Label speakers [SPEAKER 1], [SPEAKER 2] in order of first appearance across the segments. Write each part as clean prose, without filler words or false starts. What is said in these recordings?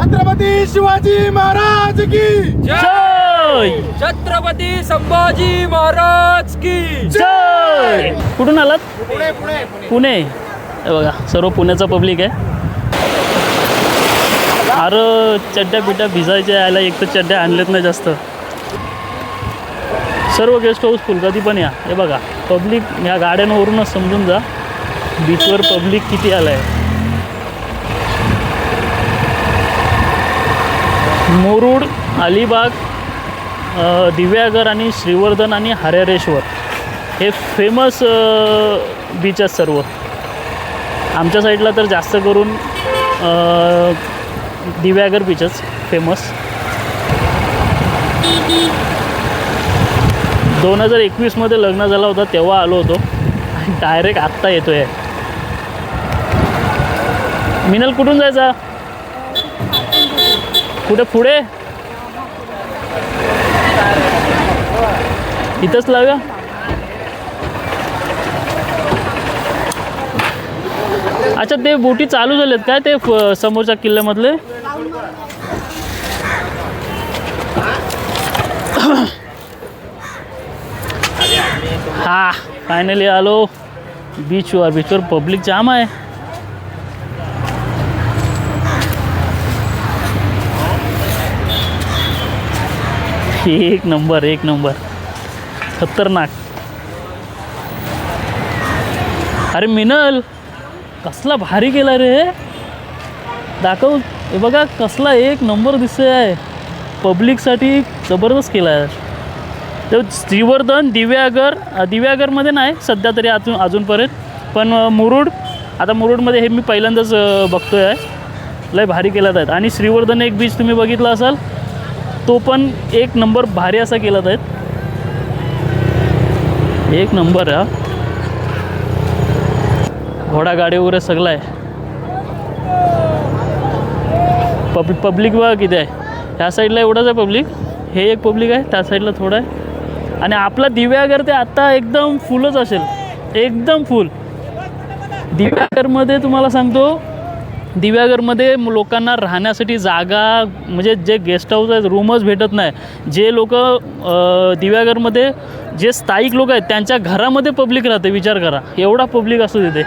[SPEAKER 1] छत्रपती शिवाजी महाराज की
[SPEAKER 2] जय.
[SPEAKER 3] छत्रपती संभाजी महाराज की
[SPEAKER 2] जय. कुठून आलात?
[SPEAKER 1] पुणे पुणे
[SPEAKER 2] पुणे. हे बघा सर्व पुण्याचा पब्लिक आहे. अरे चड्ड्या बिड्ड्या भिजायच्या यायला, एक तर चड्ड्या आणलेत नाही जास्त. सर्व गेस्ट हाऊस फुल, कधी पण या. हे बघा पब्लिक या गाड्यांवरूनच समजून जा बीचवर पब्लिक किती आलं आहे. मुरुड, अलिबाग, दिव्यागर आणि श्रीवर्धन आणि हरिहरेश्वर हे फेमस बीच आहेत सर्व. आमच्या साईडला तर जास्त करून दिव्यागर बीचच फेमस. 2021 लग्न झालं होतं तेव्हा आलो होतो, डायरेक्ट आत्ता येतो आहे. मिनल कुठून जायचा? कुठे पुढे? इथंच लावूया. अच्छा ते बोटी चालू झालेत काय ते समोरच्या किल्ल्यामधले? हा फायनली आलो बीचवर. बीचवर पब्लिक जाम आहे. एक नंबर एक नंबर, खतरनाक. अरे मिनल कसला भारी केला रे, दाखव. हे बघा कसला एक नंबर दिसतोय आहे. पब्लिकसाठी जबरदस्त केला आहे. तर श्रीवर्धन, दिव्यागरमध्ये नाही सध्या तरी अजूनपर्यंत, पण मुरुड, आता मुरुडमध्ये हे मी पहिल्यांदाच बघतोय आहे. लय भारी केलात आहेत. आणि श्रीवर्धन एक बीच तुम्ही बघितला असाल, तो पण एक नंबर भारी असा केलात आहेत. एक नंबर हा. घोडागाडी वगैरे सगळं आहे. पब्लिक बघा किती आहे. ह्या साईडला एवढंच आहे पब्लिक, हे एक पब्लिक आहे, त्या साईडला थोडं आहे. आणि आपला दिव्यागर ते आत्ता एकदम फुलच असेल, एकदम फुल. दिव्यागरमध्ये तुम्हाला सांगतो, दिव्यागरमध्ये लोकांना राहण्यासाठी जागा, म्हणजे जे गेस्ट हाऊस आहेत रूमच भेटत नाही. जे लोक दिव्यागरमध्ये जे स्थायिक लोक आहेत त्यांच्या घरामध्ये पब्लिक राहते. विचार करा एवढा पब्लिक असतो तिथे.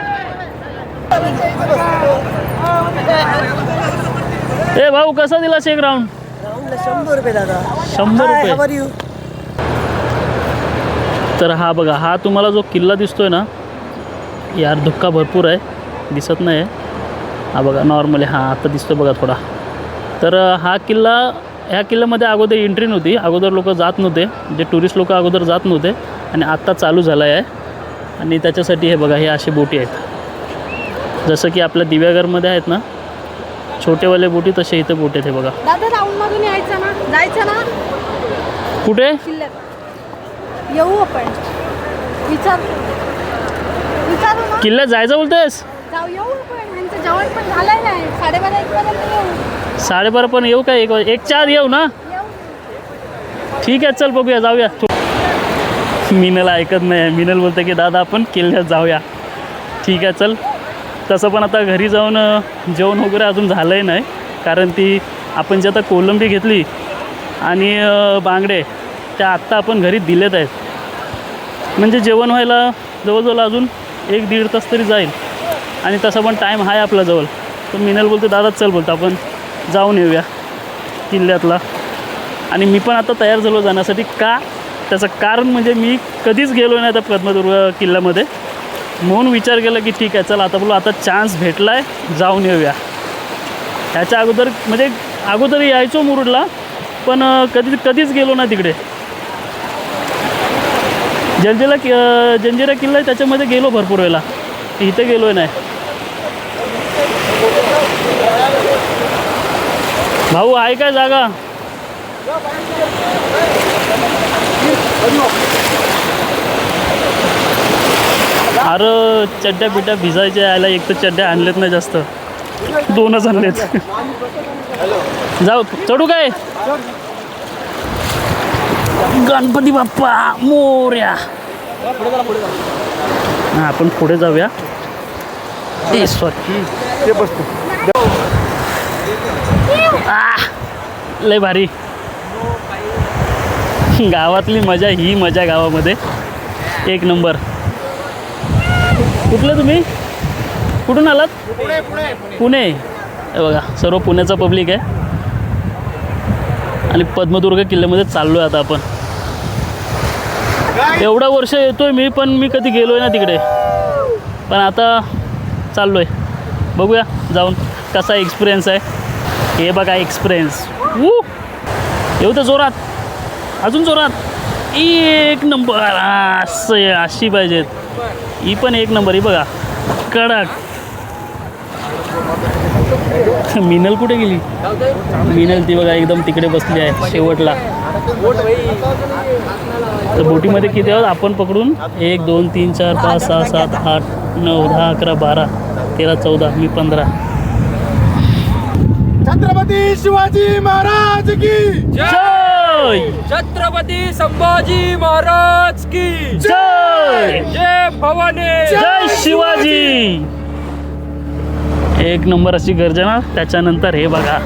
[SPEAKER 2] ए भाऊ कसा दिला एक राऊंड?
[SPEAKER 4] 100 रुपये दादा.
[SPEAKER 2] 100 रुपये. तर हा बघा, हा तुम्हाला जो किल्ला दिसतोय ना यार, धुक्का भरपूर आहे, दिसत नाही आहे. हा बघा नॉर्मली, हा आता दिसतो बघा थोडा. तर हा किल्ला, ह्या किल्ल्यामध्ये अगोदर एंट्री नव्हती, अगोदर लोक जात नव्हते, जे टुरिस्ट लोक अगोदर जात नव्हते, आणि आत्ता चालू झाला आहे. आणि त्याच्यासाठी हे बघा हे असे बोटी आहेत, जसं की आपल्या दिव्यागरमध्ये आहेत ना छोटेवाले बोटी, तसे इथे बोटी आहेत. हे बघा.
[SPEAKER 5] दादा राऊंड मारून यायचं ना, जायचं ना
[SPEAKER 2] कुठे
[SPEAKER 5] किल्ल्यात येऊ आपण. विचारू ना,
[SPEAKER 2] किल्ल्यात जायचं बोलतेस?
[SPEAKER 5] जाऊ येऊ आपण. ह्यांचं जेवण पण झालंय नाही, 12:30 1 पर्यंत येऊ.
[SPEAKER 2] 12:30 पण येऊ का? एकच्या आत येऊ ना?
[SPEAKER 5] येऊ.
[SPEAKER 2] ठीक आहे चल बघूया, जाऊया. मिनल ऐकत नाही. मिनल बोलते की दादा आपण किल्ल्यात जाऊया. ठीक आहे चल. तसं पण आता घरी जाऊन जेवण वगैरे अजून झालंही नाही, कारण ती आपण जे आता कोलंबी घेतली आणि बांगडे त्या आत्ता आपण घरी दिलेत आहेत. म्हणजे जेवण व्हायला जवळजवळ अजून 1-1.5 तास तरी जाईल. आणि तसा पण टाईम आहे आपल्याजवळ. तर मिनल बोलते दादा चल, बोलतो आपण जाऊन येऊया किल्ल्यातला. आणि मी पण आता तयार झालो जाण्यासाठी. का? त्याचं कारण म्हणजे मी कधीच गेलो नाही आता पद्मदुर्ग किल्ल्यामध्ये, म्हणून विचार केला की ठीक आहे चल आता बोलू, आता चान्स भेटला आहे जाऊन येऊया. ह्याच्या अगोदर म्हणजे अगोदर यायचो मुरुडला, पण कधीच गेलो नाही तिकडे. जंजिरा किल्ला आहे त्याच्यामध्ये गेलो भरपूर वेळेला, इथे गेलो आहे नाही. भाऊ आहे काय जागा? अरे चड्ड्या बिड्ड्या भिजायच्या यायला, एक तर चड्ड्या आणलेत नाही जास्त, 2च आणलेत. जाऊ चढू काय? गणपती बाप्पा मोरया. हां आपण पुढे जाऊया. ते बसतो. लय भारी. गावातली मजा ही मजा गावामध्ये एक नंबर. कुठलं तुम्ही कुठून आलात? पुणे. हे बघा सर्व पुण्याचा पब्लिक आहे आणि पद्मदुर्ग किल्ल्यामध्ये चाललो आहे आता आपण. एवढा वर्ष येतोय मी पण मी कधी गेलो आहे ना तिकडे, पण आता चाललो आहे. बघूया जाऊन कसा एक्सपिरियन्स आहे. हे बघा एक्सपिरियन्स. येऊ तर जोरात, अजून जोरात. एक नंबर. असं अशी पाहिजेत. ही पण एक नंबर. ही बघा कडक. मिनल कुठे गेली? मिनल ती बघा एकदम तिकडे बसली आहे शेवटला. तर बोटीमध्ये किती आहोत आपण पकडून? 1 2 3 4 5 6 7 8 9 10 11 12 13 14 मी 15.
[SPEAKER 1] छत्रपती शिवाजी महाराज की
[SPEAKER 2] जय.
[SPEAKER 3] छत्रपती संभाजी महाराज की
[SPEAKER 2] जय.
[SPEAKER 3] जय भवानी.
[SPEAKER 2] जय शिवाजी. एक नंबर अशी गर्जना. त्याच्यानंतर हे बघा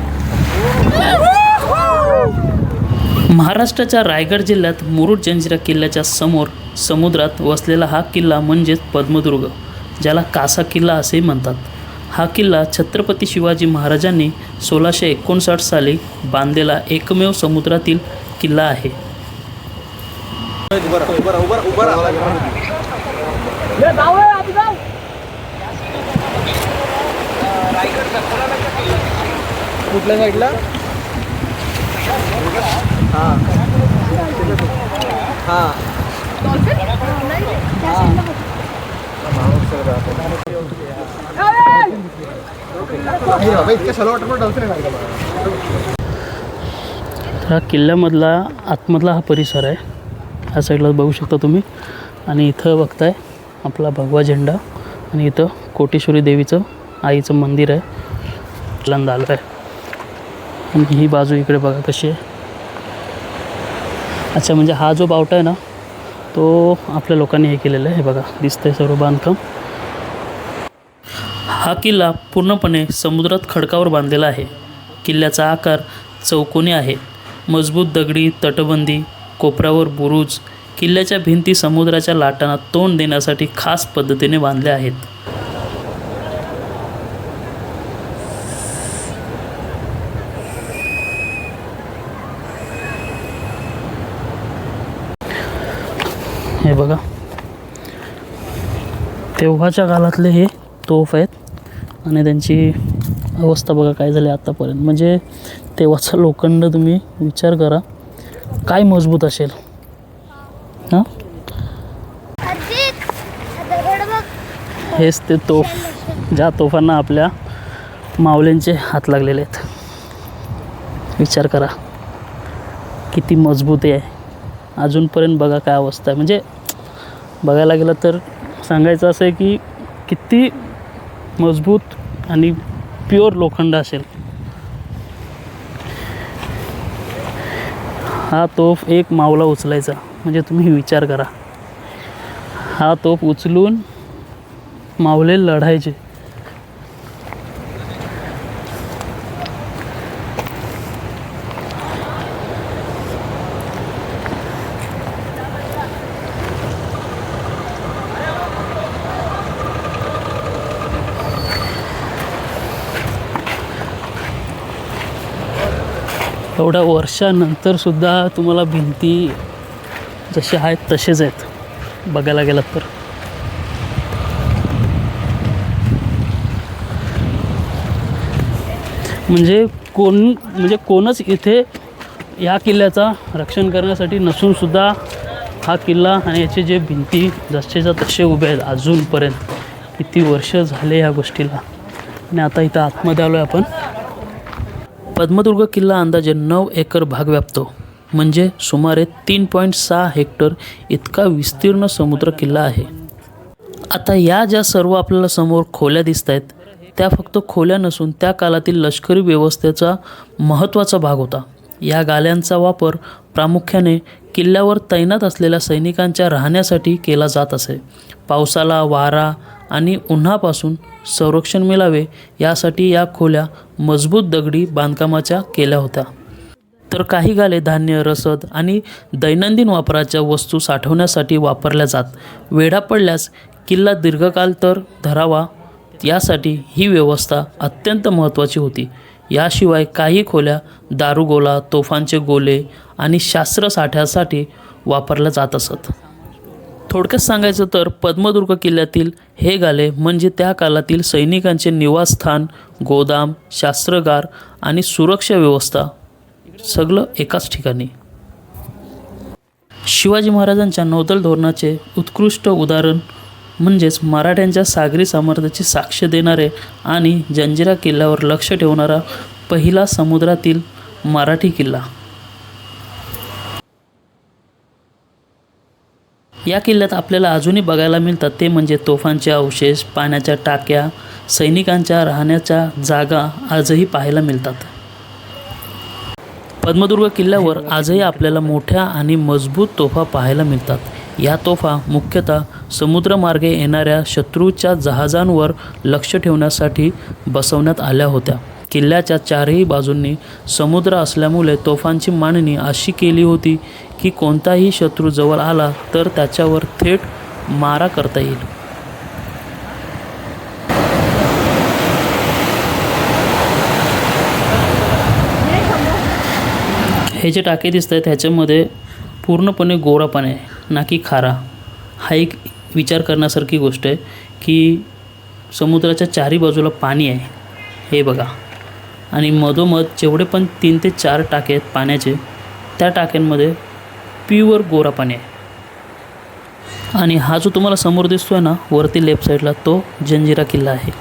[SPEAKER 2] महाराष्ट्राच्या रायगड जिल्ह्यात मुरुड जंजिरा किल्ल्याच्या समोर समुद्रात वसलेला हा किल्ला म्हणजेच पद्मदुर्ग, ज्याला कासा किल्ला असे म्हणतात. हा किल्ला छत्रपती शिवाजी महाराजांनी 1659 साली बांधलेला एकमेव समुद्रातील किल्ला आहे.
[SPEAKER 4] कुठल्या साईडला? हां हां
[SPEAKER 2] हा किल्ल्यामधला आतमधला हा परिसर आहे. ह्या साईडला बघू शकता तुम्ही. आणि इथं बघताय आपला भगवा झेंडा आणि इथं कोटेश्वरी देवीचं आईचं मंदिर आहे. पहिल्यांदा आलं आहे. आणि ही बाजू इकडे बघा कशी आहे. अच्छा म्हणजे हा जो बावटा आहे ना तो आपल्या लोकांनी हे केलेलं आहे. हे बघा दिसतंय सर्व बांधकाम. हा किल्ला पूर्णपणे समुद्रात खडकावर बांधलेला आहे. किल्ल्याचा आकार चौकोनी आहे. मजबूत दगडी तटबंदी, कोपऱ्यावर बुरुज, किल्ल्याच्या भिंती समुद्राच्या लाटांना तोंड देण्यासाठी खास पद्धतीने बांधल्या आहेत. हे बघा तेव्हाच्या काळातले हे तोफ आहेत आणि त्यांची अवस्था बघा काय झाली आत्तापर्यंत. म्हणजे तेव्हाचा लोखंड तुम्ही विचार करा काय मजबूत असेल. हां हेच ते तोफ ज्या तोफांना आपल्या मावल्यांचे हात लागलेले आहेत. विचार करा किती मजबूत आहे. अजूनपर्यंत बघा काय अवस्था आहे. म्हणजे बघायला गेलं तर सांगायचं असं आहे की किती मजबूत आणि प्युअर लोखंड असेल. हा तोफ एक मावला उचलायचा म्हणजे तुम्ही विचार करा. हा तोफ उचलून मावले लढायचे. एवढ्या वर्षानंतर सुद्धा तुम्हाला भिंती जसे आहेत तसेच आहेत बघायला गेलात तर. म्हणजे कोणच इथे या किल्ल्याचा रक्षण करण्यासाठी नसूनसुद्धा हा किल्ला आणि याचे जे भिंती जसेच्या तसे उभे आहेत अजूनपर्यंत. किती वर्ष झाले या गोष्टीला. आणि आता इथं आतमध्ये आलो आहे आपण. पद्मदुर्ग किल्ला अंदाजे 9 एकर भाग व्यापतो. म्हणजे सुमारे 3.6 हेक्टर इतका विस्तीर्ण समुद्र किल्ला आहे. आता या ज्या सर्व आपल्याला समोर खोल्या दिसत आहेत त्या फक्त खोल्या नसून त्या काळातील लष्करी व्यवस्थेचा महत्त्वाचा भाग होता. या गाल्यांचा वापर प्रामुख्याने किल्ल्यावर तैनात असलेल्या सैनिकांच्या राहण्यासाठी केला जात असे. पावसाला, वारा आणि उन्हापासून संरक्षण मिळावे यासाठी या खोल्या मजबूत दगडी बांधकामाच्या केल्या होत्या. तर काही गाले धान्य, रसद आणि दैनंदिन वापराच्या वस्तू साठवण्यासाठी वापरल्या जात. वेढा पडल्यास किल्ला दीर्घकाळ तर धरावा यासाठी ही व्यवस्था अत्यंत महत्त्वाची होती. याशिवाय काही खोल्या दारुगोला, तोफांचे गोले आणि शस्त्रसाठ्यासाठी वापरल्या जात असत. थोडक्यात सांगायचं तर पद्मदुर्ग किल्ल्यातील हे गाले म्हणजे त्या काळातील सैनिकांचे निवासस्थान, गोदाम, शस्त्रागार आणि सुरक्षा व्यवस्था सगळं एकाच ठिकाणी. शिवाजी महाराजांच्या नौदल धोरणाचे उत्कृष्ट उदाहरण म्हणजेच मराठ्यांच्या सागरी सामर्थ्याची साक्ष देणारे आणि जंजिरा किल्ल्यावर लक्ष ठेवणारा पहिला समुद्रातील मराठी किल्ला. या किल्ल्यात आपल्याला अजूनही बघायला मिळतात ते म्हणजे तोफांचे अवशेष, पाण्याच्या टाक्या, सैनिकांच्या राहण्याच्या जागा आजही पाहायला मिळतात. पद्मदुर्ग किल्ल्यावर आजही आपल्याला मोठ्या आणि मजबूत तोफा पाहायला मिळतात. या तोफा मुख्यतः समुद्रमार्गे येणाऱ्या शत्रूच्या जहाजांवर लक्ष ठेवण्यासाठी बसवण्यात आल्या होत्या. किल्ल्याच्या चारही बाजूंनी समुद्र असल्यामुळे तोफांची मांडणी अशी केली होती की कोणताही शत्रू जवळ आला तर त्याच्यावर थेट मारा करता येईल. हे जे टाके दिसत आहेत ह्याच्यामध्ये पूर्णपणे गोरा पाणी आहे, ना की खारा. हा एक विचार करण्यासारखी गोष्ट आहे की समुद्राच्या चारी बाजूला पाणी आहे हे बघा, आणि मधोमध जेवढे पण 3 ते 4 टाके आहेत पाण्याचे, त्या टाक्यांमध्ये प्युअर गोरा पाणी आहे. आणि हा जो तुम्हाला समोर दिसतोय ना वरती लेफ्ट साईडला, तो जंजिरा किल्ला आहे.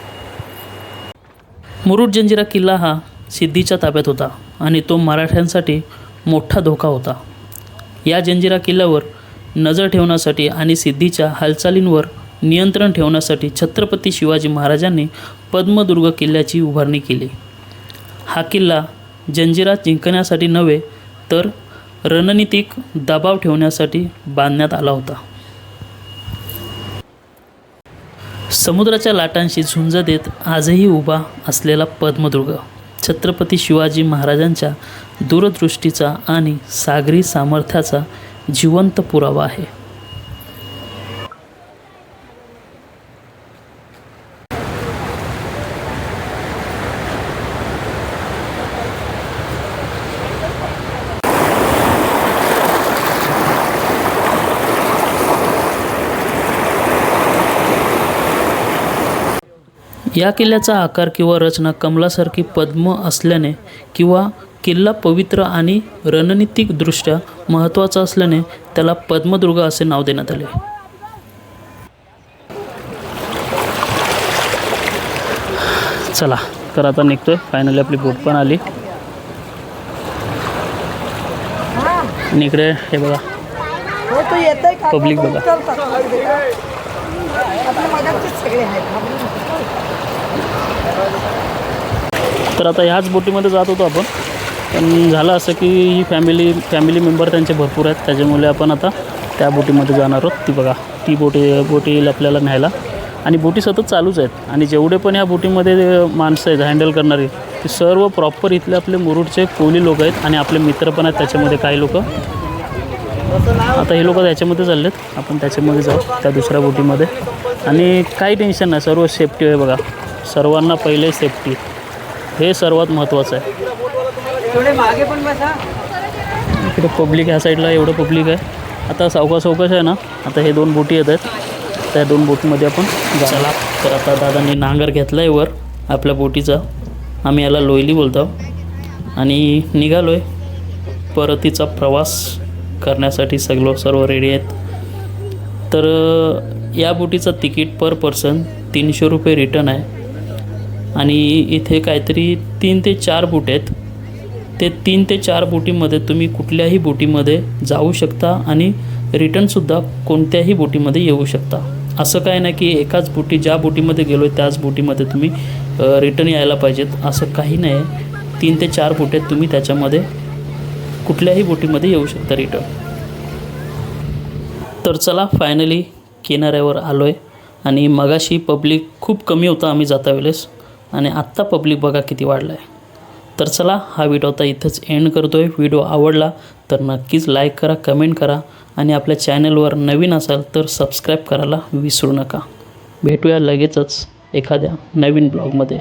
[SPEAKER 2] मुरुड जंजिरा किल्ला हा सिद्धीच्या ताब्यात होता आणि तो मराठ्यांसाठी मोठा धोका होता. या जंजिरा किल्ल्यावर नजर ठेवण्यासाठी आणि सिद्धीच्या हालचालींवर नियंत्रण ठेवण्यासाठी छत्रपती शिवाजी महाराजांनी पद्मदुर्ग किल्ल्याची उभारणी केली. हा किल्ला जंजिरा जिंकण्यासाठी नव्हे तर रणनीतिक दबाव ठेवण्यासाठी बांधण्यात आला होता. समुद्राच्या लाटांशी झुंज देत आजही उभा असलेला पद्मदुर्ग छत्रपती शिवाजी महाराजांच्या दूरदृष्टीचा आणि सागरी सामर्थ्याचा जिवंत पुरावा आहे. या किल्ल्याचा आकार किंवा रचना कमलासारखी पद्म असल्याने किंवा किल्ला पवित्र आणि रणनीतिकदृष्ट्या महत्त्वाचा असल्याने त्याला पद्मदुर्ग असे नाव देण्यात आले. चला तर आता निघतोय. फायनली आपली बोट पण आली. आणि इकडे हे बघा पब्लिक बघा. तर आता ह्याच बोटीमध्ये जात होतो आपण, पण झालं असं की ही फॅमिली मेंबर त्यांचे भरपूर आहेत, त्याच्यामुळे आपण आता त्या बोटीमध्ये जाणार आहोत. ती बघा ती बोटी येईल आपल्याला न्यायला, आणि बोटी सतत चालूच आहेत. आणि जेवढे पण या बोटीमध्ये माणसं आहेत हँडल करणारी, ते सर्व प्रॉपर इथले आपले मुरुडचे कोळी लोक आहेत आणि आपले मित्र पण आहेत त्याच्यामध्ये काही लोक. आता हे लोक त्याच्यामध्ये चालले आहेत, आपण त्याच्यामध्ये जाऊ त्या दुसऱ्या बोटीमध्ये. आणि काही टेन्शन नाही, सर्व सेफ्टी आहे बघा. सर्वांना पहिले सेफ्टी हे सर्वात महत्त्वाचं आहे. इकडे पब्लिक ह्या साईडला एवढं पब्लिक आहे. आता सावकाश आहे ना. आता हे 2 बोटी येत आहेत, त्या 2 बोटीमध्ये आपण चला. तर आता दादांनी नांगर घेतला आहे वर आपल्या बोटीचा. आम्ही याला लोयली बोलतो. आणि निघालो आहे परतीचा प्रवास करण्यासाठी. सर्व रेडी आहेत. तर या बोटीचं तिकीट पर पर्सन 300 रुपये रिटर्न आहे. आणि इथे काहीतरी 3 ते 4 बोटी आहेत. ते 3 ते 4 बोटीमध्ये तुम्ही कुठल्याही बोटीमध्ये जाऊ शकता आणि रिटर्नसुद्धा कोणत्याही बोटीमध्ये येऊ शकता. असं काय नाही की एकाच बोटी, ज्या बोटीमध्ये गेलो आहे त्याच बोटीमध्ये तुम्ही रिटर्न यायला पाहिजेत, असं काही नाही आहे. 3 ते 4 बोटी आहेत, तुम्ही त्याच्यामध्ये कुठल्याही बोटीमध्ये येऊ शकता रिटर्न. तर चला फायनली किनाऱ्यावर आलो आहे आणि मगाशी पब्लिक खूप कमी होतं आम्ही जाता वेळेस, आणि आत्ता पब्लिक बघा किती वाढला आहे. तर चला हा व्हिडिओ आता इथंच एंड करतो आहे. व्हिडिओ आवडला तर नक्कीच लाईक करा, कमेंट करा, आणि आपल्या चॅनलवर नवीन असाल तर सबस्क्राईब करायला विसरू नका. भेटूया लगेचच एखाद्या नवीन ब्लॉगमध्ये.